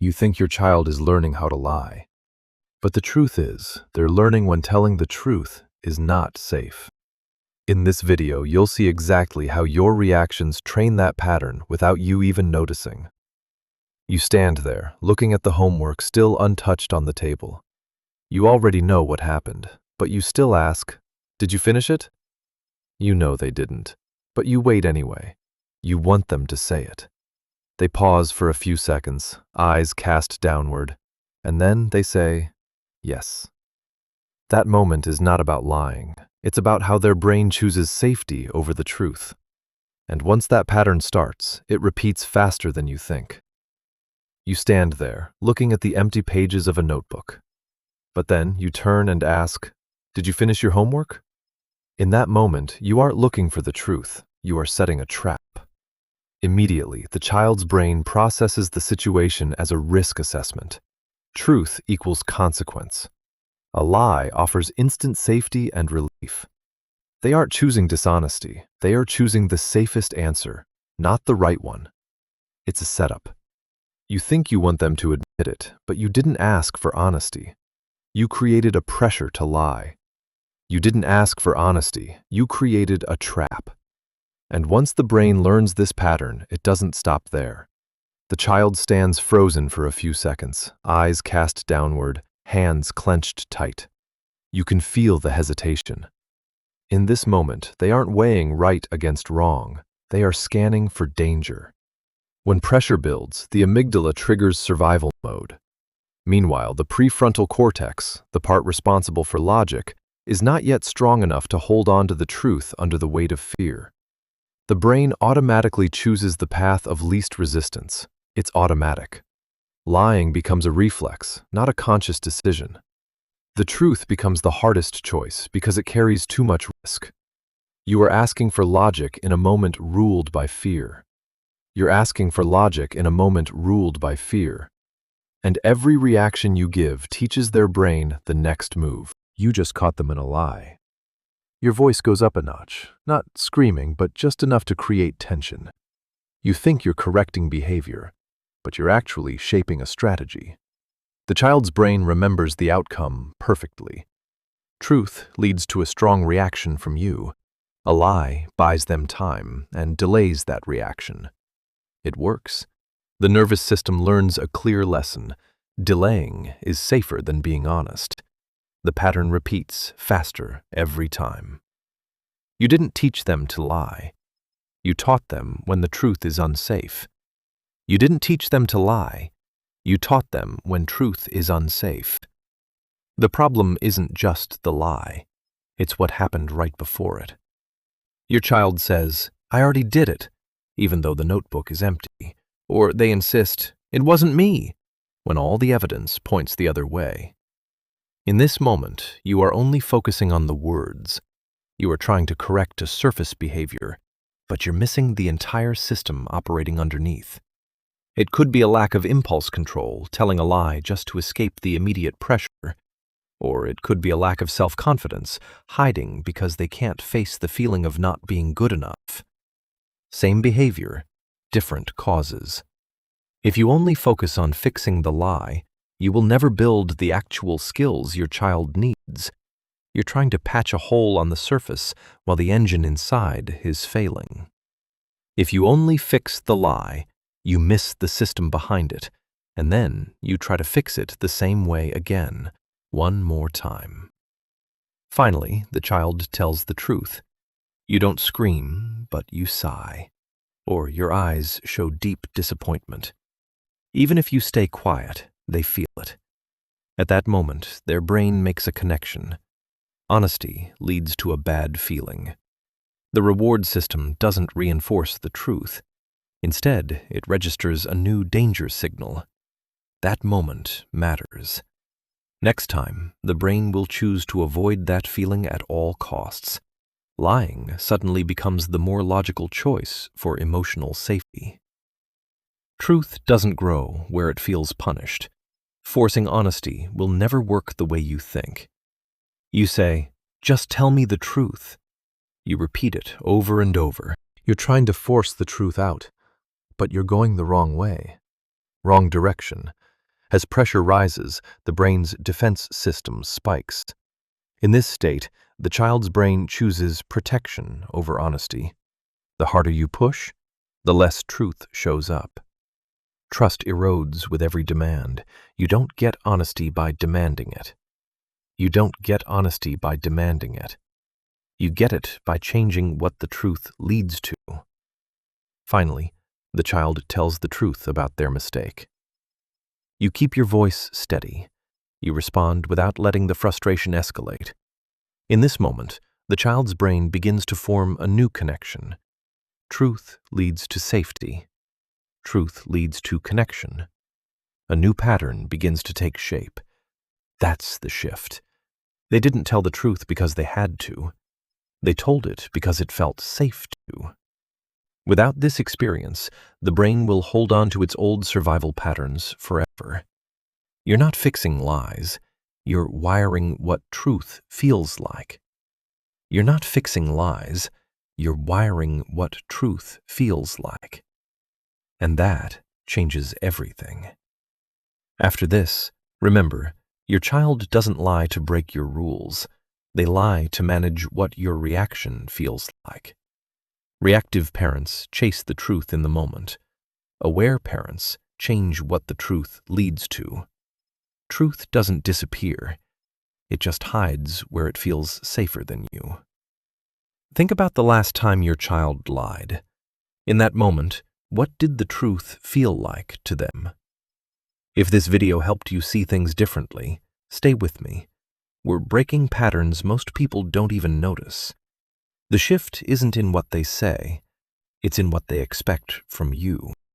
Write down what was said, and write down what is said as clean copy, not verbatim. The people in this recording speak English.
You think your child is learning how to lie. But the truth is, they're learning when telling the truth is not safe. In this video, you'll see exactly how your reactions train that pattern without you even noticing. You stand there, looking at the homework still untouched on the table. You already know what happened, but you still ask, "Did you finish it?" You know they didn't, but you wait anyway. You want them to say it. They pause for a few seconds, eyes cast downward, and then they say, "Yes." That moment is not about lying. It's about how their brain chooses safety over the truth. And once that pattern starts, it repeats faster than you think. You stand there, looking at the empty pages of a notebook. But then you turn and ask, "Did you finish your homework?" In that moment, you aren't looking for the truth. You are setting a trap. Immediately, the child's brain processes the situation as a risk assessment. Truth equals consequence. A lie offers instant safety and relief. They aren't choosing dishonesty. They are choosing the safest answer, not the right one. It's a setup. You think you want them to admit it, but you didn't ask for honesty. You created a pressure to lie. You didn't ask for honesty. You created a trap. And once the brain learns this pattern, it doesn't stop there. The child stands frozen for a few seconds, eyes cast downward, hands clenched tight. You can feel the hesitation. In this moment, they aren't weighing right against wrong. They are scanning for danger. When pressure builds, the amygdala triggers survival mode. Meanwhile, the prefrontal cortex, the part responsible for logic, is not yet strong enough to hold on to the truth under the weight of fear. The brain automatically chooses the path of least resistance. It's automatic. Lying becomes a reflex, not a conscious decision. The truth becomes the hardest choice because it carries too much risk. You are asking for logic in a moment ruled by fear. You're asking for logic in a moment ruled by fear. And every reaction you give teaches their brain the next move. You just caught them in a lie. Your voice goes up a notch, not screaming, but just enough to create tension. You think you're correcting behavior, but you're actually shaping a strategy. The child's brain remembers the outcome perfectly. Truth leads to a strong reaction from you. A lie buys them time and delays that reaction. It works. The nervous system learns a clear lesson. Delaying is safer than being honest. The pattern repeats faster every time. You didn't teach them to lie. You taught them when the truth is unsafe. You didn't teach them to lie. You taught them when truth is unsafe. The problem isn't just the lie. It's what happened right before it. Your child says, "I already did it," even though the notebook is empty. Or they insist, "It wasn't me," when all the evidence points the other way. In this moment, you are only focusing on the words. You are trying to correct a surface behavior, but you're missing the entire system operating underneath. It could be a lack of impulse control, telling a lie just to escape the immediate pressure. Or it could be a lack of self-confidence, hiding because they can't face the feeling of not being good enough. Same behavior, different causes. If you only focus on fixing the lie, you will never build the actual skills your child needs. You're trying to patch a hole on the surface while the engine inside is failing. If you only fix the lie, you miss the system behind it, and then you try to fix it the same way again, one more time. Finally, the child tells the truth. You don't scream, but you sigh, or your eyes show deep disappointment. Even if you stay quiet, they feel it. At that moment, their brain makes a connection. Honesty leads to a bad feeling. The reward system doesn't reinforce the truth. Instead, it registers a new danger signal. That moment matters. Next time, the brain will choose to avoid that feeling at all costs. Lying suddenly becomes the more logical choice for emotional safety. Truth doesn't grow where it feels punished. Forcing honesty will never work the way you think. You say, "Just tell me the truth." You repeat it over and over. You're trying to force the truth out, but you're going the wrong way. Wrong direction. As pressure rises, the brain's defense system spikes. In this state, the child's brain chooses protection over honesty. The harder you push, the less truth shows up. Trust erodes with every demand. You don't get honesty by demanding it. You don't get honesty by demanding it. You get it by changing what the truth leads to. Finally, the child tells the truth about their mistake. You keep your voice steady. You respond without letting the frustration escalate. In this moment, the child's brain begins to form a new connection. Truth leads to safety. Truth leads to connection. A new pattern begins to take shape. That's the shift. They didn't tell the truth because they had to. They told it because it felt safe to. Without this experience, the brain will hold on to its old survival patterns forever. You're not fixing lies. You're wiring what truth feels like. You're not fixing lies. You're wiring what truth feels like. And that changes everything. After this, remember, your child doesn't lie to break your rules. They lie to manage what your reaction feels like. Reactive parents chase the truth in the moment. Aware parents change what the truth leads to. Truth doesn't disappear. It just hides where it feels safer than you. Think about the last time your child lied. In that moment, what did the truth feel like to them? If this video helped you see things differently, stay with me. We're breaking patterns most people don't even notice. The shift isn't in what they say, it's in what they expect from you.